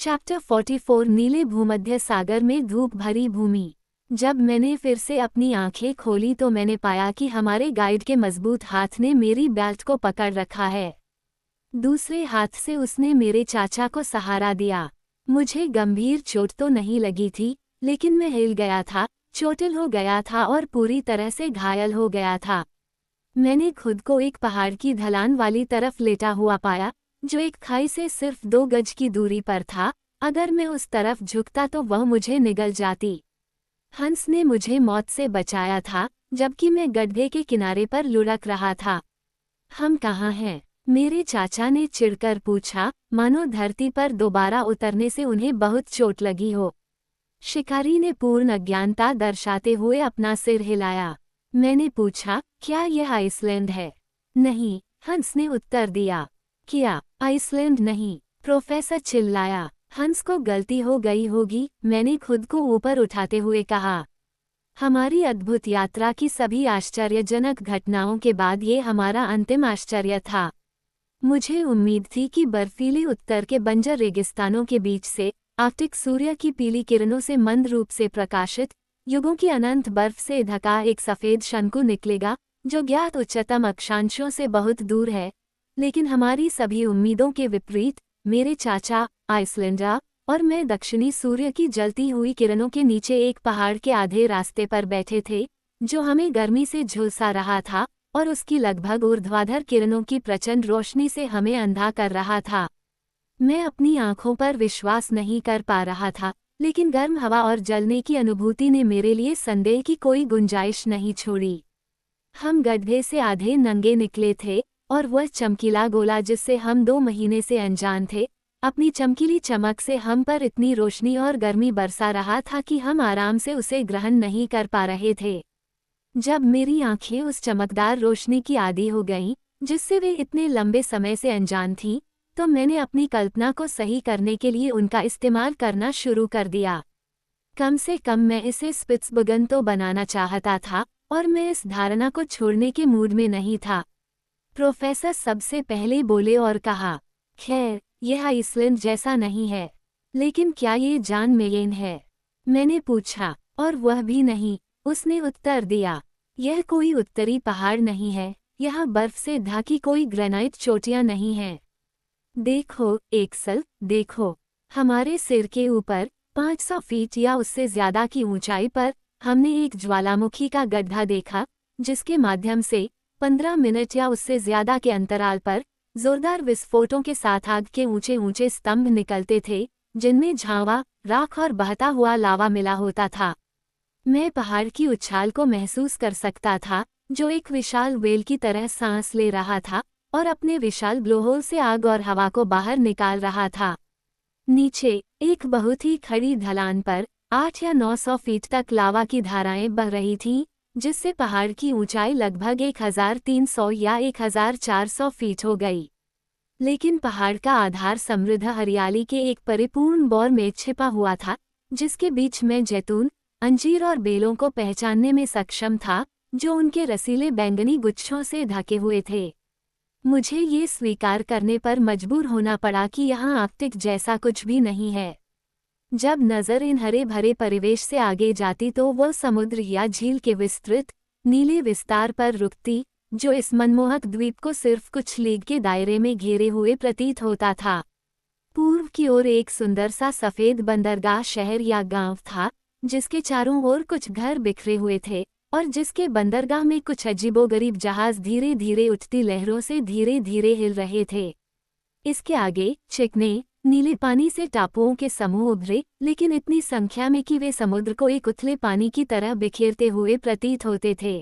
Chapter 44 नीले भूमध्य सागर में धूप भरी भूमि। जब मैंने फिर से अपनी आंखें खोली तो मैंने पाया कि हमारे गाइड के मजबूत हाथ ने मेरी बेल्ट को पकड़ रखा है। दूसरे हाथ से उसने मेरे चाचा को सहारा दिया। मुझे गंभीर चोट तो नहीं लगी थी, लेकिन मैं हिल गया था, चोटिल हो गया था और पूरी तरह से घायल हो गया था। मैंने खुद को एक पहाड़ की ढलान वाली तरफ लेटा हुआ पाया, जो एक खाई से सिर्फ 2 गज की दूरी पर था। अगर मैं उस तरफ झुकता तो वह मुझे निगल जाती। हंस ने मुझे मौत से बचाया था, जबकि मैं गड्ढे के किनारे पर लुढ़क रहा था। हम कहाँ हैं? मेरे चाचा ने चिढ़कर पूछा, मानो धरती पर दोबारा उतरने से उन्हें बहुत चोट लगी हो। शिकारी ने पूर्ण अज्ञानता दर्शाते हुए अपना सिर हिलाया। मैंने पूछा, क्या यह आइसलैंड है? नहीं, हंस ने उत्तर दिया। क्या आइसलैंड नहीं? प्रोफेसर चिल्लाया। हंस को गलती हो गई होगी, मैंने खुद को ऊपर उठाते हुए कहा। हमारी अद्भुत यात्रा की सभी आश्चर्यजनक घटनाओं के बाद ये हमारा अंतिम आश्चर्य था। मुझे उम्मीद थी कि बर्फीले उत्तर के बंजर रेगिस्तानों के बीच से आर्कटिक सूर्य की पीली किरणों से मंद रूप से प्रकाशित, युगों की अनंत बर्फ से ढका एक सफेद शंकु निकलेगा, जो ज्ञात उच्चतम अक्षांशों से बहुत दूर है। लेकिन हमारी सभी उम्मीदों के विपरीत, मेरे चाचा, आइसलैंडर और मैं दक्षिणी सूर्य की जलती हुई किरणों के नीचे एक पहाड़ के आधे रास्ते पर बैठे थे, जो हमें गर्मी से झुलसा रहा था और उसकी लगभग ऊर्ध्वाधर किरणों की प्रचंड रोशनी से हमें अंधा कर रहा था। मैं अपनी आंखों पर विश्वास नहीं कर पा रहा था, लेकिन गर्म हवा और जलने की अनुभूति ने मेरे लिए संदेह की कोई गुंजाइश नहीं छोड़ी। हम गड्ढे से आधे नंगे निकले थे, और वह चमकीला गोला जिससे हम 2 महीने से अनजान थे, अपनी चमकीली चमक से हम पर इतनी रोशनी और गर्मी बरसा रहा था कि हम आराम से उसे ग्रहण नहीं कर पा रहे थे। जब मेरी आंखें उस चमकदार रोशनी की आदी हो गईं, जिससे वे इतने लंबे समय से अनजान थीं, तो मैंने अपनी कल्पना को सही करने के लिए उनका इस्तेमाल करना शुरू कर दिया। कम से कम मैं इसे स्पिट्सबर्गन तो बनाना चाहता था, और मैं इस धारणा को छोड़ने के मूड में नहीं था। प्रोफेसर सबसे पहले बोले और कहा, खैर, यह आइसलैंड जैसा नहीं है, लेकिन क्या ये जॉन मेयेन है? मैंने पूछा। और वह भी नहीं, उसने उत्तर दिया। यह कोई उत्तरी पहाड़ नहीं है, यह बर्फ से ढकी कोई ग्रेनाइट चोटियां नहीं हैं। देखो, एक्सल, देखो। हमारे सिर के ऊपर 500 फीट या उससे ज्यादा की ऊंचाई पर हमने एक ज्वालामुखी का गड्ढा देखा, जिसके माध्यम से 15 मिनट या उससे ज्यादा के अंतराल पर जोरदार विस्फोटों के साथ आग के ऊंचे ऊंचे स्तंभ निकलते थे, जिनमें झावा, राख और बहता हुआ लावा मिला होता था। मैं पहाड़ की उछाल को महसूस कर सकता था, जो एक विशाल वेल की तरह सांस ले रहा था और अपने विशाल ब्लोहोल से आग और हवा को बाहर निकाल रहा था। नीचे, एक बहुत ही खड़ी ढलान पर 8 या 900 फीट तक लावा की धाराएं बह रही थीं, जिससे पहाड़ की ऊंचाई लगभग 1300 या 1400 फीट हो गई। लेकिन पहाड़ का आधार समृद्ध हरियाली के एक परिपूर्ण बौर में छिपा हुआ था, जिसके बीच में जैतून, अंजीर और बेलों को पहचानने में सक्षम था, जो उनके रसीले बैंगनी गुच्छों से ढके हुए थे। मुझे ये स्वीकार करने पर मजबूर होना पड़ा कि यहाँ आर्कटिक जैसा कुछ भी नहीं है। जब नज़र इन हरे भरे परिवेश से आगे जाती तो वह समुद्र या झील के विस्तृत, नीले विस्तार पर रुकती, जो इस मनमोहक द्वीप को सिर्फ कुछ लीग के दायरे में घेरे हुए प्रतीत होता था। पूर्व की ओर एक सुंदर सा सफ़ेद बंदरगाह शहर या गांव था, जिसके चारों ओर कुछ घर बिखरे हुए थे, और जिसके बंदरगाह में कुछ अजीबोगरीब जहाज धीरे धीरे उठती लहरों से धीरे धीरे हिल रहे थे। इसके आगे चिकने, नीले पानी से टापुओं के समूह उभरे, लेकिन इतनी संख्या में कि वे समुद्र को एक उथले पानी की तरह बिखेरते हुए प्रतीत होते थे।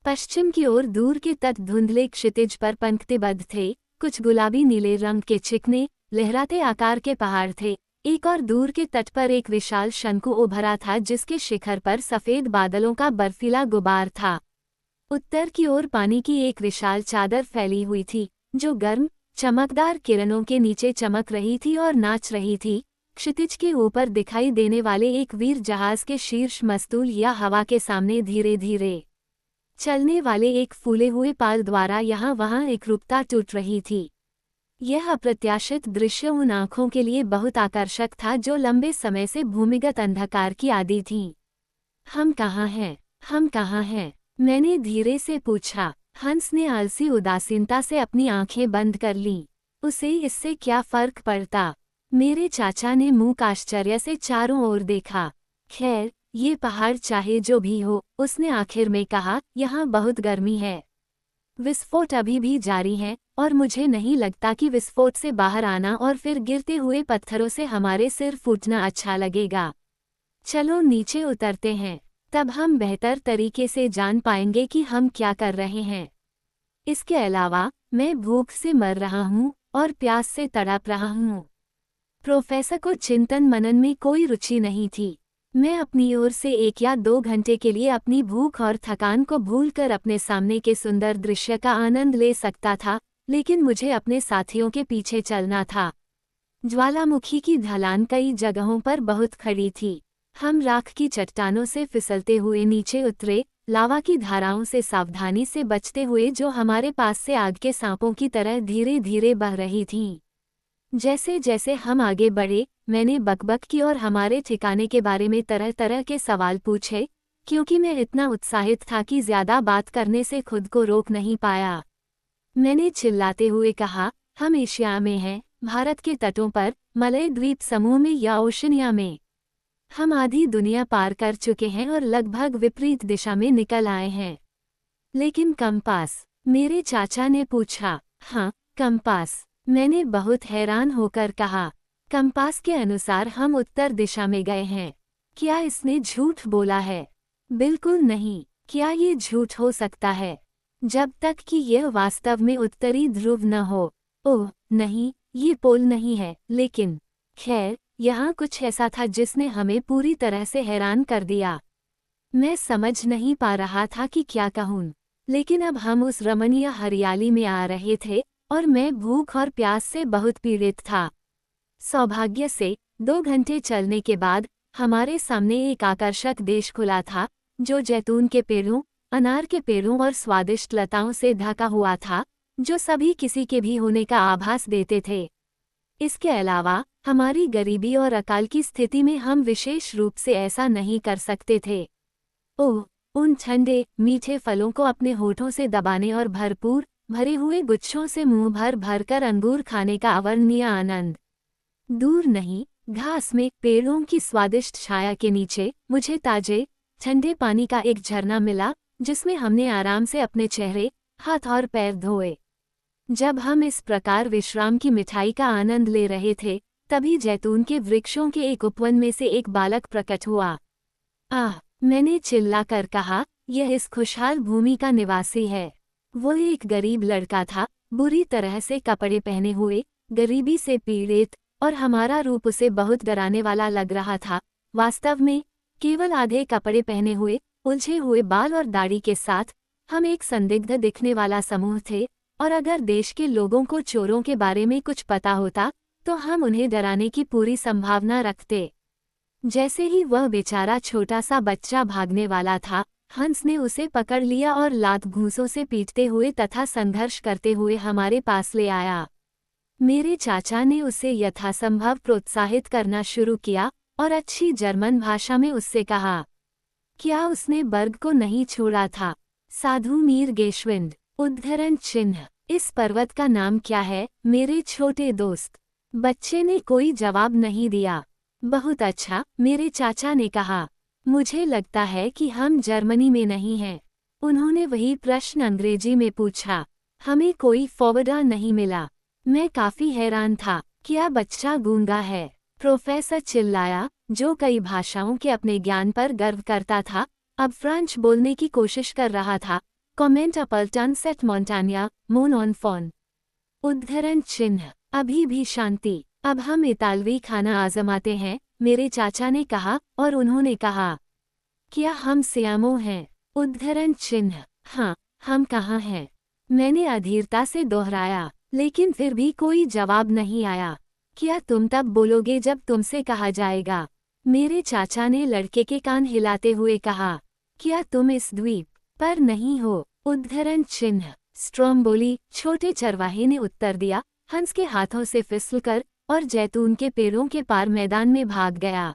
पश्चिम की ओर दूर के तट धुंधले क्षितिज पर पंक्तिबद्ध थे, कुछ गुलाबी नीले रंग के चिकने, लहराते आकार के पहाड़ थे। एक और दूर के तट पर एक विशाल शंकु उभरा था, जिसके शिखर पर सफेद बादलों का बर्फीला गुबार था। उत्तर की ओर पानी की एक विशाल चादर फैली हुई थी, जो गर्म, चमकदार किरणों के नीचे चमक रही थी और नाच रही थी। क्षितिज के ऊपर दिखाई देने वाले एक वीर जहाज के शीर्ष मस्तूल या हवा के सामने धीरे धीरे चलने वाले एक फूले हुए पाल द्वारा यहाँ वहाँ एकरूपता टूट रही थी। यह अप्रत्याशित दृश्य उन आँखों के लिए बहुत आकर्षक था जो लंबे समय से भूमिगत अंधकार की आदी थीं। हम कहाँ हैं? हम कहाँ हैं? मैंने धीरे से पूछा। हंस ने आलसी उदासीनता से अपनी आंखें बंद कर लीं। उसे इससे क्या फर्क पड़ता? मेरे चाचा ने मुँह आश्चर्य से चारों ओर देखा। खैर, ये पहाड़ चाहे जो भी हो, उसने आखिर में कहा, यहाँ बहुत गर्मी है। विस्फोट अभी भी जारी है और मुझे नहीं लगता कि विस्फोट से बाहर आना और फिर गिरते हुए पत्थरों से हमारे सिर फूटना अच्छा लगेगा। चलो नीचे उतरते हैं, तब हम बेहतर तरीके से जान पाएंगे कि हम क्या कर रहे हैं। इसके अलावा, मैं भूख से मर रहा हूँ और प्यास से तड़प रहा हूँ। प्रोफेसर को चिंतन मनन में कोई रुचि नहीं थी। मैं अपनी ओर से 1 या 2 घंटे के लिए अपनी भूख और थकान को भूलकर अपने सामने के सुंदर दृश्य का आनंद ले सकता था, लेकिन मुझे अपने साथियों के पीछे चलना था। ज्वालामुखी की ढलान कई जगहों पर बहुत खड़ी थी। हम राख की चट्टानों से फिसलते हुए नीचे उतरे, लावा की धाराओं से सावधानी से बचते हुए जो हमारे पास से आग के सांपों की तरह धीरे धीरे बह रही थीं। जैसे जैसे हम आगे बढ़े, मैंने बकबक की और हमारे ठिकाने के बारे में तरह तरह के सवाल पूछे, क्योंकि मैं इतना उत्साहित था कि ज्यादा बात करने से खुद को रोक नहीं पाया। मैंने चिल्लाते हुए कहा, हम एशिया में हैं, भारत के तटों पर, मलय द्वीप समूह में या ओशनिया में। हम आधी दुनिया पार कर चुके हैं और लगभग विपरीत दिशा में निकल आए हैं। लेकिन कंपास? मेरे चाचा ने पूछा। हाँ, कंपास, मैंने बहुत हैरान होकर कहा। कंपास के अनुसार हम उत्तर दिशा में गए हैं। क्या इसने झूठ बोला है? बिल्कुल नहीं। क्या ये झूठ हो सकता है? जब तक कि यह वास्तव में उत्तरी ध्रुव न हो। ओह नहीं, ये पोल नहीं है, लेकिन खैर, यहाँ कुछ ऐसा था जिसने हमें पूरी तरह से हैरान कर दिया। मैं समझ नहीं पा रहा था कि क्या कहूँ, लेकिन अब हम उस रमणीय हरियाली में आ रहे थे और मैं भूख और प्यास से बहुत पीड़ित था। सौभाग्य से 2 घंटे चलने के बाद हमारे सामने एक आकर्षक देश खुला था, जो जैतून के पेड़ों, अनार के पेड़ों और स्वादिष्ट लताओं से ढका हुआ था, जो सभी किसी के भी होने का आभास देते थे। इसके अलावा, हमारी गरीबी और अकाल की स्थिति में हम विशेष रूप से ऐसा नहीं कर सकते थे। ओह, उन ठंडे, मीठे फलों को अपने होठों से दबाने और भरपूर, भरे हुए गुच्छों से मुंह भर भर कर अंगूर खाने का अवर्णनीय आनंद। दूर नहीं, घास में, पेड़ों की स्वादिष्ट छाया के नीचे, मुझे ताजे, ठंडे पानी का एक झरना मिला, जिसमें हमने आराम से अपने चेहरे, हाथ और पैर धोए। जब हम इस प्रकार विश्राम की मिठाई का आनंद ले रहे थे, तभी जैतून के वृक्षों के एक उपवन में से एक बालक प्रकट हुआ। आह! मैंने चिल्लाकर कहा, यह इस खुशहाल भूमि का निवासी है। वो एक गरीब लड़का था, बुरी तरह से कपड़े पहने हुए, गरीबी से पीड़ित, और हमारा रूप उसे बहुत डराने वाला लग रहा था। वास्तव में, केवल आधे कपड़े पहने हुए, उलझे हुए बाल और दाढ़ी के साथ, हम एक संदिग्ध दिखने वाला समूह थे, और अगर देश के लोगों को चोरों के बारे में कुछ पता होता, तो हम उन्हें डराने की पूरी संभावना रखते। जैसे ही वह बेचारा छोटा सा बच्चा भागने वाला था, हंस ने उसे पकड़ लिया और लात घूंसों से पीटते हुए तथा संघर्ष करते हुए हमारे पास ले आया। मेरे चाचा ने उसे यथासंभव प्रोत्साहित करना शुरू किया और अच्छी जर्मन भाषा में उससे कहा, क्या उसने बर्ग को नहीं छोड़ा था? साधु मीर गेशविंड। उद्धरण चिन्ह। इस पर्वत का नाम क्या है, मेरे छोटे दोस्त? बच्चे ने कोई जवाब नहीं दिया। बहुत अच्छा, मेरे चाचा ने कहा। मुझे लगता है कि हम जर्मनी में नहीं हैं। उन्होंने वही प्रश्न अंग्रेजी में पूछा। हमें कोई फॉरवर्डर नहीं मिला। मैं काफी हैरान था। क्या बच्चा गूंगा है? प्रोफेसर चिल्लाया, जो कई भाषाओं के अपने ज्ञान पर गर्व करता था, अब फ्रेंच बोलने की कोशिश कर रहा था। कॉमेंट अपल्टन सेट मोंटानिया, मोन ऑन फोन। उद्धरण चिन्ह। अभी भी शांति। अब हम इतालवी खाना आजमाते हैं, मेरे चाचा ने कहा, और उन्होंने कहा, क्या हम सियामो हैं? उद्धरण चिन्ह। हाँ, हम कहाँ हैं? मैंने अधीरता से दोहराया, लेकिन फिर भी कोई जवाब नहीं आया। क्या तुम तब बोलोगे जब तुमसे कहा जाएगा? मेरे चाचा ने लड़के के कान हिलाते हुए कहा, क्या तुम इस द्वीप पर नहीं हो? उद्धरण चिन्ह। स्ट्रोम्बोली, छोटे चरवाहे ने उत्तर दिया, हंस के हाथों से फिसलकर और जैतून के पेड़ों के पार मैदान में भाग गया।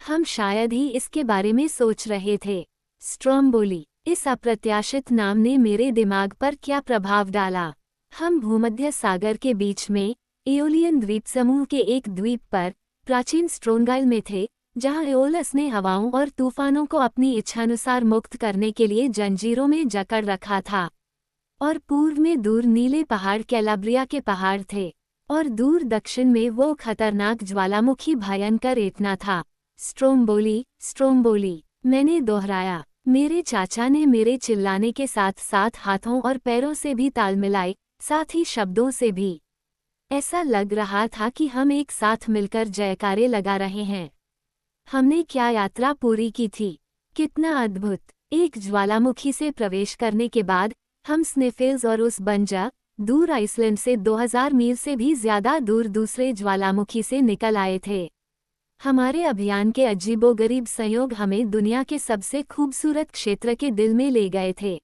हम शायद ही इसके बारे में सोच रहे थे। स्ट्रोम्बोली, इस अप्रत्याशित नाम ने मेरे दिमाग पर क्या प्रभाव डाला। हम भूमध्य सागर के बीच में एओलियन द्वीप समूह के एक द्वीप पर प्राचीन स्ट्रोंगाइल में थे, जहां एओलस ने हवाओं और तूफानों को अपनी इच्छानुसार मुक्त करने के लिए जंजीरों में जकड़ रखा था। और पूर्व में दूर नीले पहाड़ कैलाब्रिया के पहाड़ थे, और दूर दक्षिण में वो खतरनाक ज्वालामुखी भयंकर एटना था। स्ट्रोम्बोली, स्ट्रोम्बोली, मैंने दोहराया। मेरे चाचा ने मेरे चिल्लाने के साथ साथ हाथों और पैरों से भी ताल मिलाए, साथ ही शब्दों से भी। ऐसा लग रहा था कि हम एक साथ मिलकर जयकारे लगा रहे हैं। हमने क्या यात्रा पूरी की थी। कितना अद्भुत। एक ज्वालामुखी से प्रवेश करने के बाद हम स्निफेल्स और उस बंजा दूर आइसलैंड से 2000 मील से भी ज्यादा दूर दूसरे ज्वालामुखी से निकल आए थे। हमारे अभियान के अजीबोगरीब संयोग हमें दुनिया के सबसे खूबसूरत क्षेत्र के दिल में ले गए थे।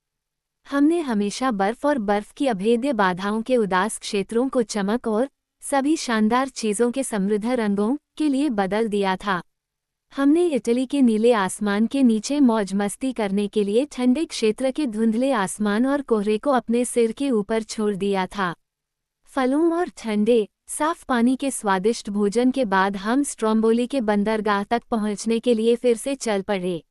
हमने हमेशा बर्फ और बर्फ की अभेद्य बाधाओं के उदास क्षेत्रों को चमक और सभी शानदार चीजों के समृद्ध रंगों के लिए बदल दिया था। हमने इटली के नीले आसमान के नीचे मौज मस्ती करने के लिए ठंडे क्षेत्र के धुंधले आसमान और कोहरे को अपने सिर के ऊपर छोड़ दिया था। फलों और ठंडे साफ पानी के स्वादिष्ट भोजन के बाद हम स्ट्रोम्बोली के बंदरगाह तक पहुंचने के लिए फिर से चल पड़े।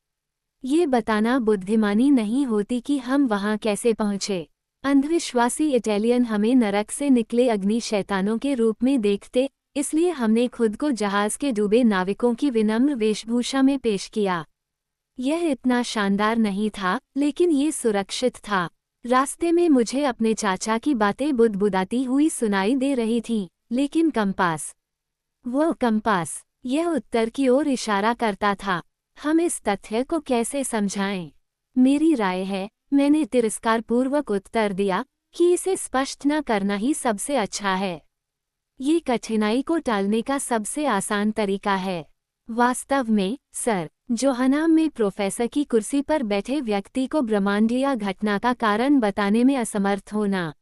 ये बताना बुद्धिमानी नहीं होती कि हम वहां कैसे पहुंचे। अंधविश्वासी इटालियन हमें नरक से निकले अग्नि शैतानों के रूप में देखते, इसलिए हमने खुद को जहाज के डूबे नाविकों की विनम्र वेशभूषा में पेश किया। यह इतना शानदार नहीं था, लेकिन ये सुरक्षित था। रास्ते में मुझे अपने चाचा की बातें बुदबुदाती हुई सुनाई दे रही थीं, लेकिन कंपास, वो कंपास, यह उत्तर की ओर इशारा करता था। हम इस तथ्य को कैसे समझाएं? मेरी राय है, मैंने तिरस्कारपूर्वक उत्तर दिया, कि इसे स्पष्ट न करना ही सबसे अच्छा है। ये कठिनाई को टालने का सबसे आसान तरीका है। वास्तव में, सर, जोहन्नाम में प्रोफेसर की कुर्सी पर बैठे व्यक्ति को ब्रह्मांडीय घटना का कारण बताने में असमर्थ होना,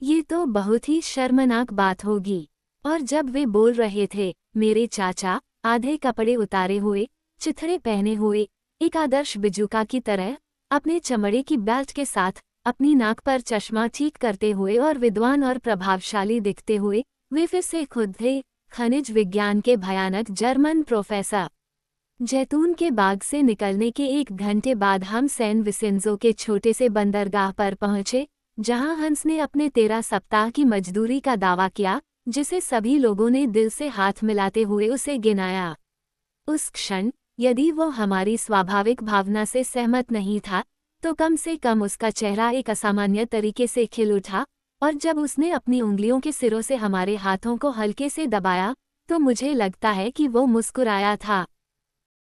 ये तो बहुत ही शर्मनाक बात होगी। और जब वे बोल रहे थे, मेरे चाचा, आधे कपड़े उतारे हुए, चिथड़े पहने हुए, एक आदर्श बिजुका की तरह, अपने चमड़े की बेल्ट के साथ, अपनी नाक पर चश्मा ठीक करते हुए और विद्वान और प्रभावशाली दिखते हुए, वे फिर से खुद थे, खनिज विज्ञान के भयानक जर्मन प्रोफेसर। जैतून के बाग से निकलने के 1 घंटे बाद हम सैन विसेंजो के छोटे से बंदरगाह पर पहुंचे, जहां हंस ने अपने 13 सप्ताह की मजदूरी का दावा किया, जिसे सभी लोगों ने दिल से हाथ मिलाते हुए उसे गिनाया। उस क्षण, यदि वो हमारी स्वाभाविक भावना से सहमत नहीं था, तो कम से कम उसका चेहरा एक असामान्य तरीके से खिल उठा, और जब उसने अपनी उंगलियों के सिरों से हमारे हाथों को हल्के से दबाया, तो मुझे लगता है कि वो मुस्कुराया था।